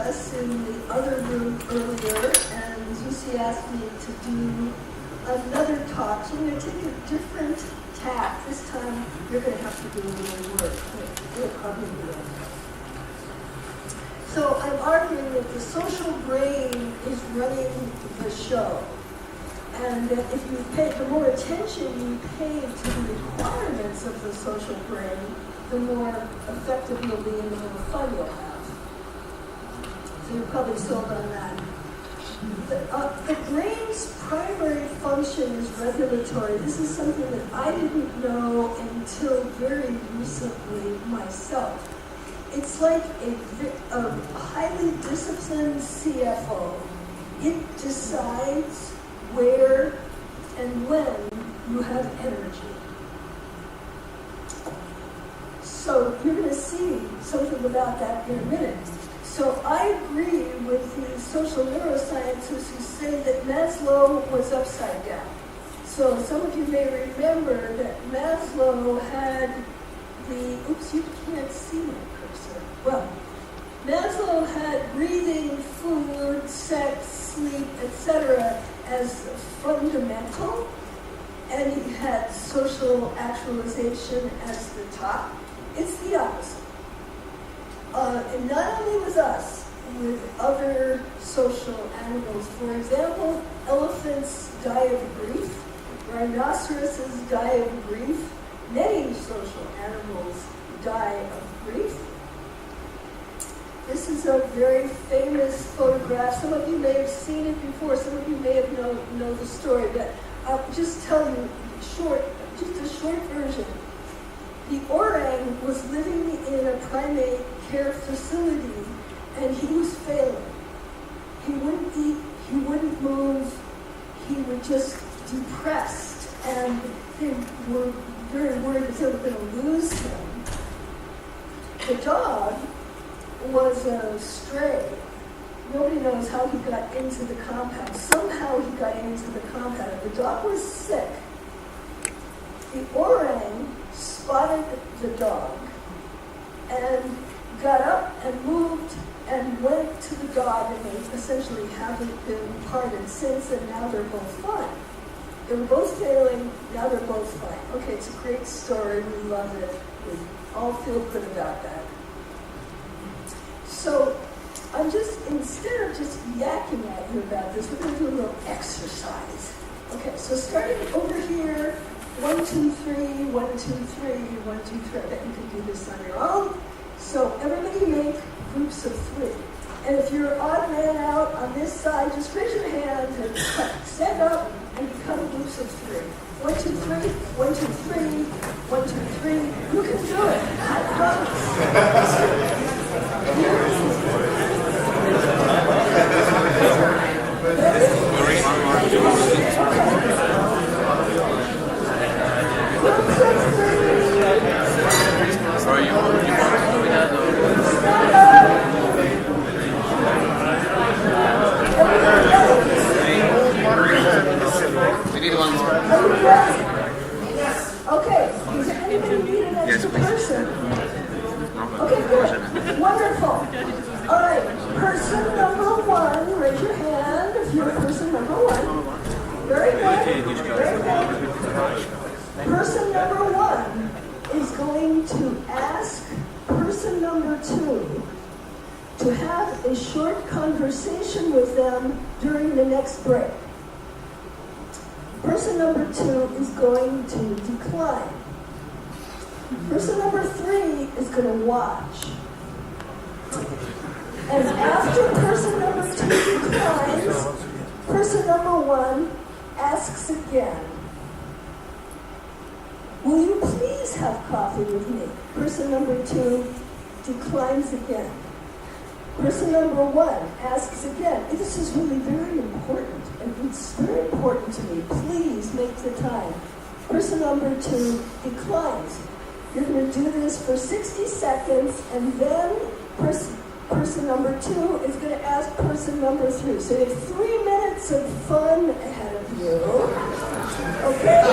us in the other room earlier, and Lucy asked me to do another talk. So I'm going to take a different tack. This time, you're going to have to do a little work. You'll probably do it. So I'm arguing that the social brain is running the show. And that if you pay, the more attention you pay to the requirements of the social brain, the more effective you'll be and the more fun you'll have. So you're probably sold on that. The brain's primary function is regulatory. This is something that I didn't know until very recently myself. It's like a highly disciplined CFO. It decides where and when you have energy. So you're going to see something about that in a minute. So I agree with the social neuroscientists who say that Maslow was upside down. So some of you may remember that Maslow had the, oops, you can't see my cursor. Well, Maslow had breathing, food, sex, sleep, etc. as fundamental, and he had social actualization as the top. It's the opposite. And not only with us, with other social animals. For example, elephants die of grief, rhinoceroses die of grief, many social animals die of grief. This is a very famous photograph. Some of you may have seen it before, some of you may have know the story, but I'll just tell you just a short version. The orang was living in a primate care facility, and he was failing. He wouldn't eat, he wouldn't move, he was just depressed, and they were very worried that they were going to lose him. The dog was a stray. Nobody knows how he got into the compound. Somehow he got into the compound. The dog was sick. The orang spotted the dog and got up and moved and went to the dog, and they essentially haven't been parted since, and now they're both fine. They were both failing, now they're both fine. Okay, it's a great story, we love it. We all feel good about that. So I'm just, instead of just yakking at you about this, we're going to do a little exercise. Okay, so starting over here, 1, 2, 3, 1, 2, 3, 1, 2, 3. I bet you can do this on your own. So everybody make groups of 3. And if you're odd man out on this side, just raise your hand and stand up and become groups of 3. 1, 2, 3, 1, 2, 3, 1, 2, 3. You can do it. I promise. Sorry, you want to do that or? We need one more. Okay, does anybody need an extra person? Okay, good. Wonderful. All right, person number 1, raise your hand if you're person number 1. Very good. Very good. Person number 1 is going to ask person number 2 to have a short conversation with them during the next break. Person number 2 is going to decline. Person number 3 is going to watch. And after person number 2 declines, person number 1 asks again. Will you please have coffee with me? Person number 2 declines again. Person number 1 asks again. This is really very important, and it's very important to me. Please make the time. Person number 2 declines. You're going to do this for 60 seconds, and then person number 2 is going to ask person number 3. So you have 3 minutes of fun ahead of you. Okay?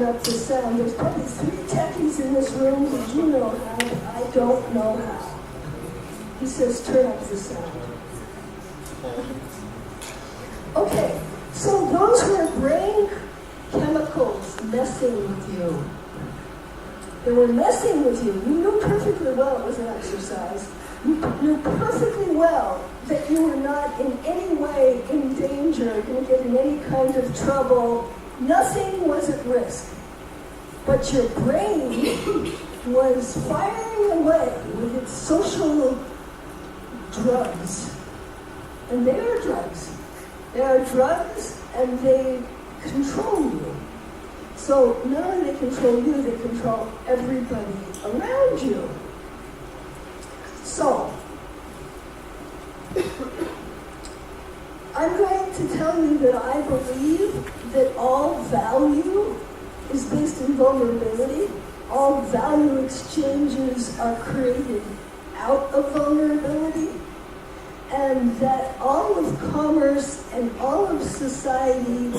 up the sound. There's probably 3 techies in this room who do know how, but I don't know how. He says, turn up the sound. Okay, so those were brain chemicals messing with you. They were messing with you. You knew perfectly well it was an exercise. You knew perfectly well that you were not in any way in danger, going to get in any kind of trouble. Nothing was at risk. But your brain was firing away with its social drugs. And they are drugs. They are drugs, and they control you. So not only they control you, they control everybody around you. So, I'm going to tell you that I believe that all value is based in vulnerability. All value exchanges are created out of vulnerability. And that all of commerce and all of society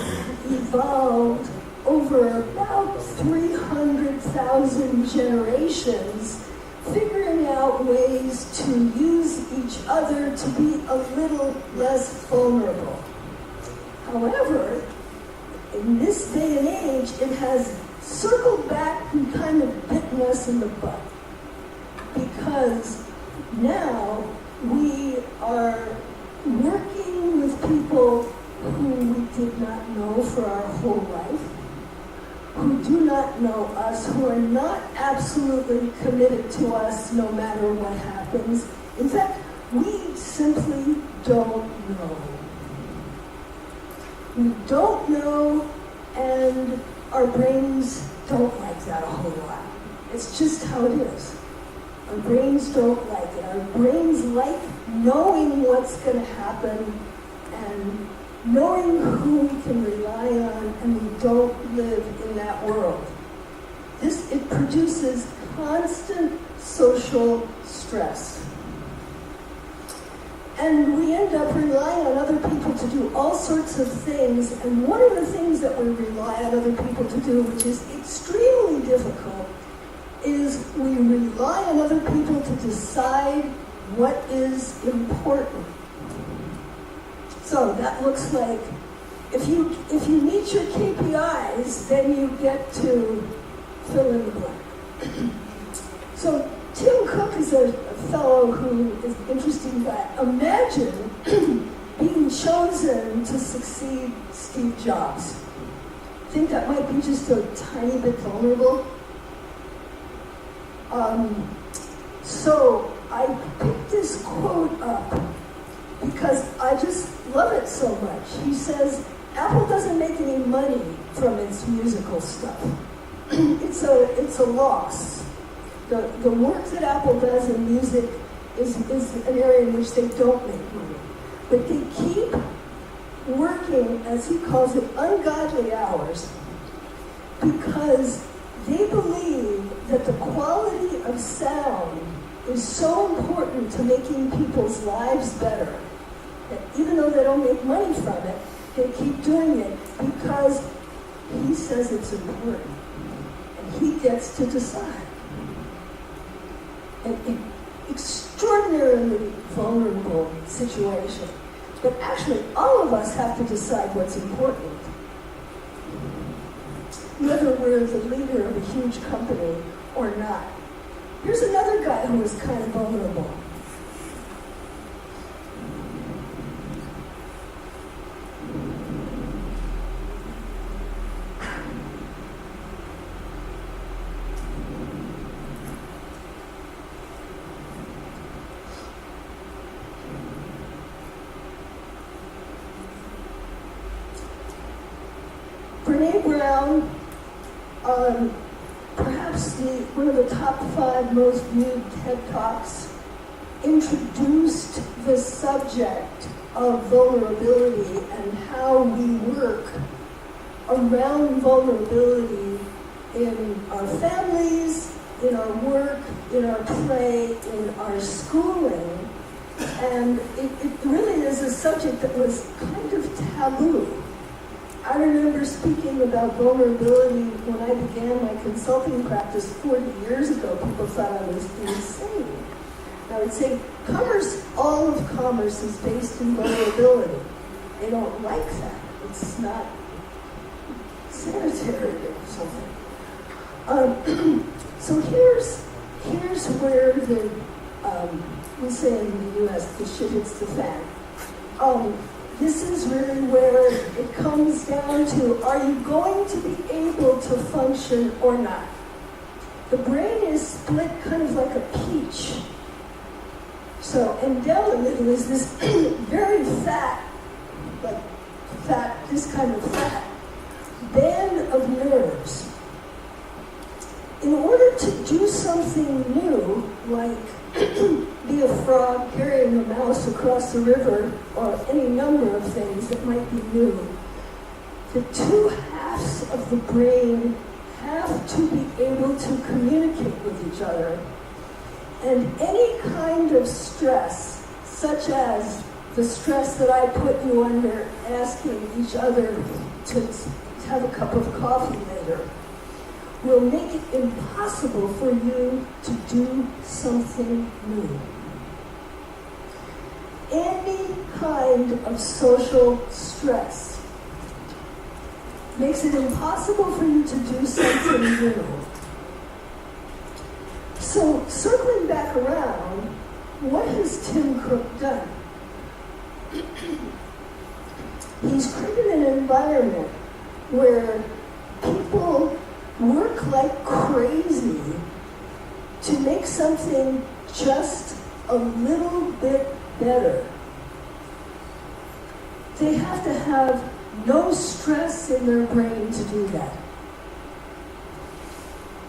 evolved over about 300,000 generations, figuring out ways to use each other to be a little less vulnerable. However, in this day and age, it has circled back and kind of bitten us in the butt. Because now we are working with people who we did not know for our whole life, who do not know us, who are not absolutely committed to us no matter what happens. In fact, we simply don't know. We don't know, and our brains don't like that a whole lot. It's just how it is. Our brains don't like it. Our brains like knowing what's going to happen and knowing who we can rely on, and we don't live in that world. It produces constant social stress. And we end up relying on other people to do all sorts of things, and one of the things that we rely on other people to do, which is extremely difficult, is we rely on other people to decide what is important. So that looks like, if you meet your KPIs, then you get to fill in the blank. So Tim Cook is a fellow who is interesting, but imagine being chosen to succeed Steve Jobs. I think that might be just a tiny bit vulnerable. So I picked this quote up because I just love it so much. He says, Apple doesn't make any money from its musical stuff. It's a loss. The work that Apple does in music is an area in which they don't make money. But they keep working, as he calls it, ungodly hours, because they believe that the quality of sound is so important to making people's lives better, that even though they don't make money from it, they keep doing it because he says it's important, and he gets to decide. An extraordinarily vulnerable situation. But actually, all of us have to decide what's important. Whether we're the leader of a huge company or not. Here's another guy who was kind of vulnerable. Brene Brown, perhaps one of the top 5 most viewed TED Talks, introduced the subject of vulnerability and how we work around vulnerability in our families, in our work, in our play, in our schooling. And it really is a subject that was kind of taboo. I remember speaking about vulnerability when I began my consulting practice 40 years ago. People thought I was insane. I would say commerce, all of commerce is based in vulnerability. They don't like that. It's not sanitary or something. So here's where we say in the U.S. the shit hits the fan. This is really where it comes down to, are you going to be able to function or not? The brain is split kind of like a peach. So, and down the middle is this very fat, this kind of fat band of nerves. In order to do something new, like be a frog carrying a mouse across the river, or any number of things that might be new, the two halves of the brain have to be able to communicate with each other. And any kind of stress, such as the stress that I put you under asking each other to have a cup of coffee later, will make it impossible for you to do something new. Any kind of social stress makes it impossible for you to do something new. So, circling back around, what has Tim Cook done? He's created an environment where people work like crazy to make something just a little bit better. They have to have no stress in their brain to do that.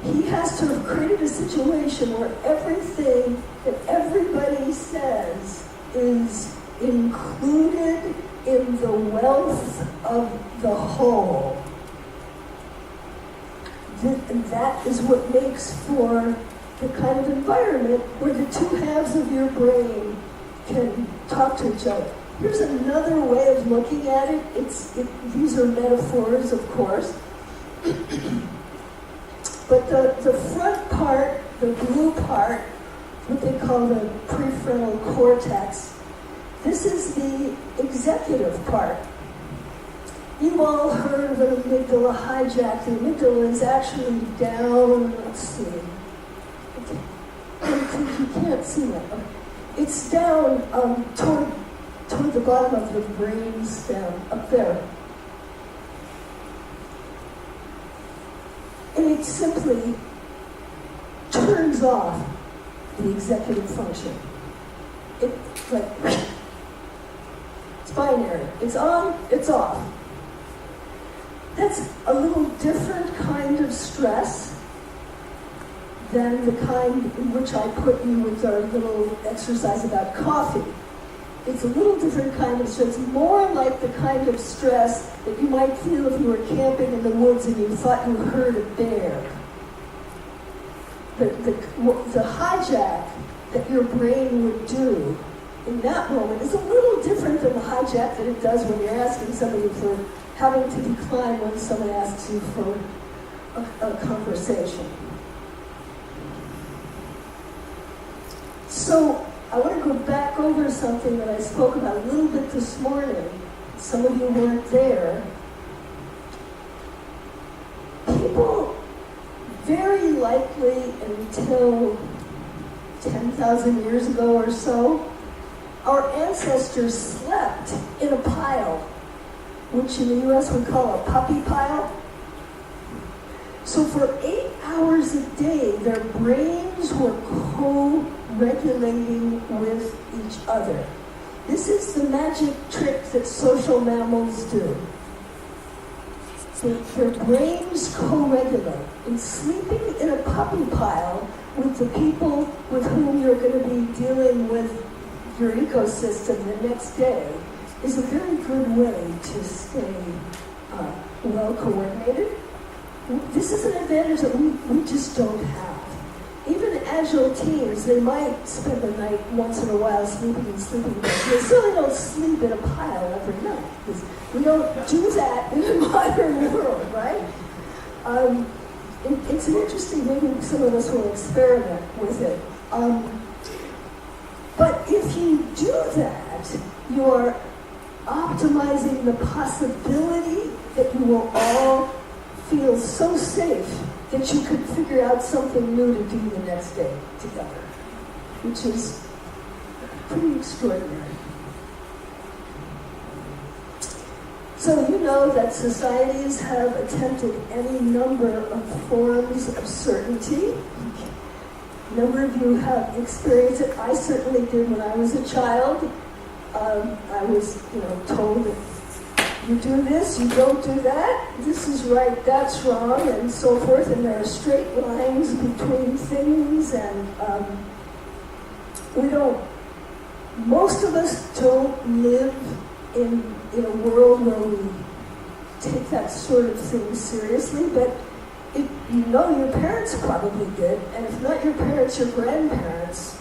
He has to have created a situation where everything that everybody says is included in the wealth of the whole. And that is what makes for the kind of environment where the two halves of your brain can talk to each other. Here's another way of looking at it. These are metaphors, of course. But the front part, the blue part, what they call the prefrontal cortex, this is the executive part. You've all heard of an amygdala hijack. The amygdala is actually down, let's see. Okay. You can't see that. It's down toward the bottom of the brain stem, up there. And it simply turns off the executive function. It's binary. It's on, it's off. That's a little different kind of stress than the kind in which I put you with our little exercise about coffee. It's a little different kind of stress, more like the kind of stress that you might feel if you were camping in the woods and you thought you heard a bear. The hijack that your brain would do in that moment is a little different than the hijack that it does when you're asking somebody for having to decline when someone asks you for a conversation. So I want to go back over something that I spoke about a little bit this morning. Some of you weren't there. People, very likely until 10,000 years ago or so, our ancestors slept in a pile, which in the U.S. we call a puppy pile. So for 8 hours a day, their brains were co-regulating with each other. This is the magic trick that social mammals do. Their brains co-regulate. And sleeping in a puppy pile with the people with whom you're going to be dealing with your ecosystem the next day is a very good way to stay well coordinated. This is an advantage that we just don't have. Even Agile teams, they might spend the night once in a while sleeping and sleeping. They certainly don't sleep in a pile every night, because we don't do that in the modern world, right? It's an interesting, maybe some of us will experiment with it. But if you do that, you're optimizing the possibility that you will all feel so safe that you could figure out something new to do the next day together, which is pretty extraordinary. So you know that societies have attempted any number of forms of certainty. A number of you have experienced it. I certainly did when I was a child. I was, told that you do this, you don't do that, this is right, that's wrong, and so forth, and there are straight lines between things, and most of us don't live in a world where we take that sort of thing seriously, but your parents probably did, and if not your parents, your grandparents.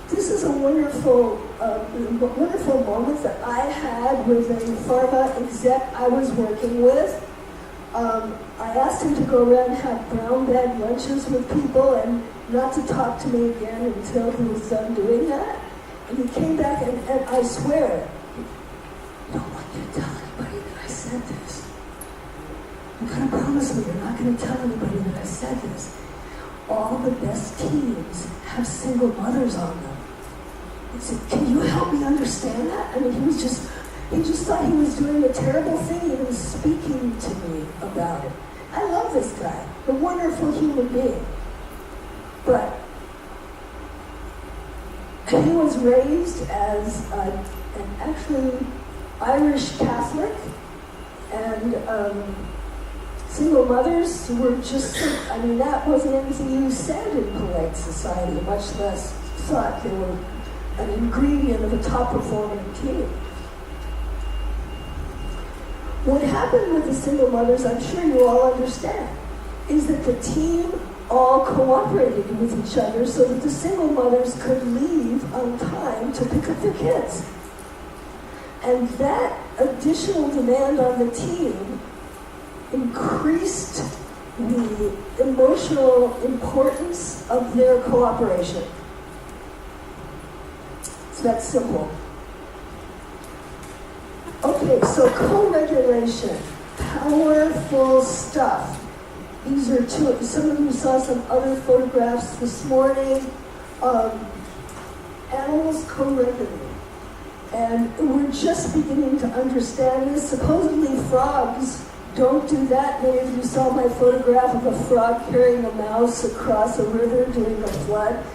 This is a wonderful moment that I had with a pharma exec I was working with. I asked him to go around and have brown bag lunches with people and not to talk to me again until he was done doing that. And he came back and I swear, I don't want you to tell anybody that I said this. You gotta promise me you're not gonna tell anybody that I said this. All the best teams have single mothers on them. He said, can you help me understand that? I mean, he just thought he was doing a terrible thing. He was speaking to me about it. I love this guy, a wonderful human being. But he was raised as an actually Irish Catholic, and single mothers were just, that wasn't anything you said in polite society, much less thought they were an ingredient of a top-performing team. What happened with the single mothers, I'm sure you all understand, is that the team all cooperated with each other so that the single mothers could leave on time to pick up their kids. And that additional demand on the team increased the emotional importance of their cooperation. It's that simple. Okay, so co-regulation, powerful stuff. These are two, some of you saw some other photographs this morning. Animals co-regulate. And we're just beginning to understand this. Supposedly frogs don't do that. Many of you saw my photograph of a frog carrying a mouse across a river during a flood.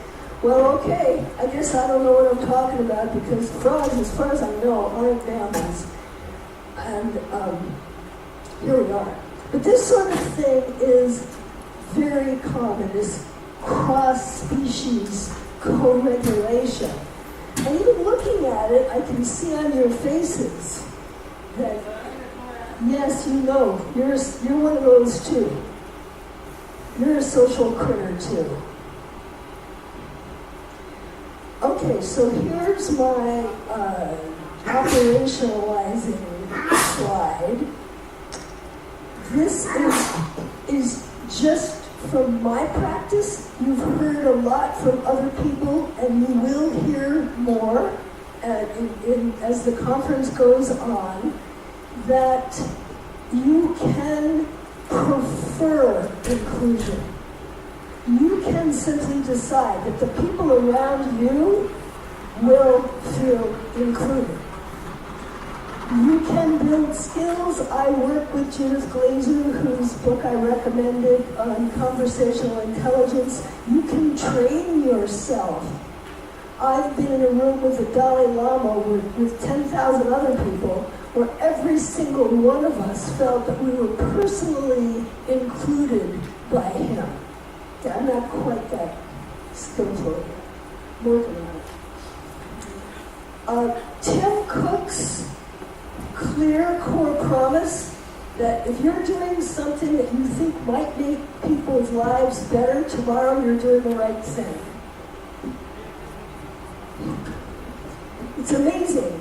Well, okay, I guess I don't know what I'm talking about because frogs, as far as I know, aren't mammals. And here we are. But this sort of thing is very common, this cross-species co-regulation. And even looking at it, I can see on your faces that, yes, you're one of those too. You're a social critter too. Okay, so here's my operationalizing slide. This is just from my practice. You've heard a lot from other people, and you will hear more as the conference goes on, that you can prefer inclusion. You can simply decide that the people around you will feel included. You can build skills. I work with Judith Glazer, whose book I recommended on conversational intelligence. You can train yourself. I've been in a room with the Dalai Lama with 10,000 other people, where every single one of us felt that we were personally included by him. Yeah, I'm not quite that skillful yet. Working on it. Tim Cook's clear core promise that if you're doing something that you think might make people's lives better, tomorrow you're doing the right thing. It's amazing.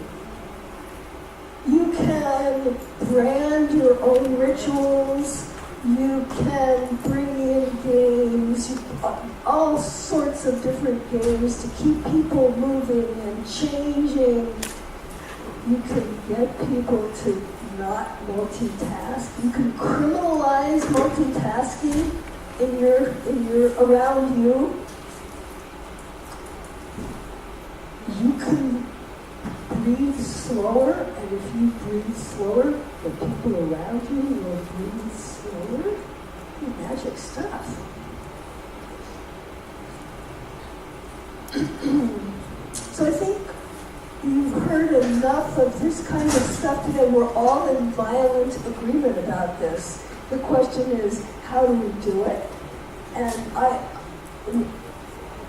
You can brand your own rituals, you can bring in games, all sorts of different games to keep people moving and changing. You can get people to not multitask. You can criminalize multitasking in your around you. You can breathe slower, and if you breathe slower, the people around you will breathe slower. Magic stuff. So I think you've heard enough of this kind of stuff today. We're all in violent agreement about this. The question is, how do we do it? And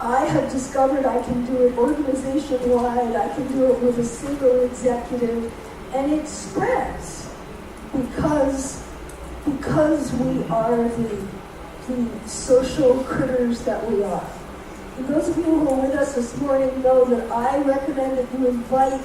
I have discovered I can do it organization-wide, I can do it with a single executive, and it spreads because we are the social critters that we are. And those of you who are with us this morning know that I recommend that you invite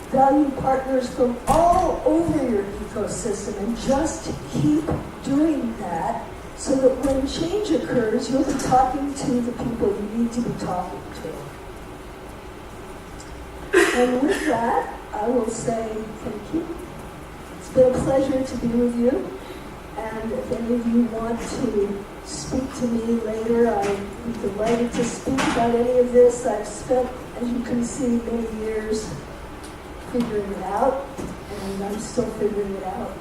value partners from all over your ecosystem and just keep doing that so that when change occurs, you'll be talking to the people you need to be talking to. And with that, I will say thank you. It's been a pleasure to be with you. And if any of you want to speak to me later, I'd be delighted to speak about any of this. I've spent, as you can see, many years figuring it out, and I'm still figuring it out.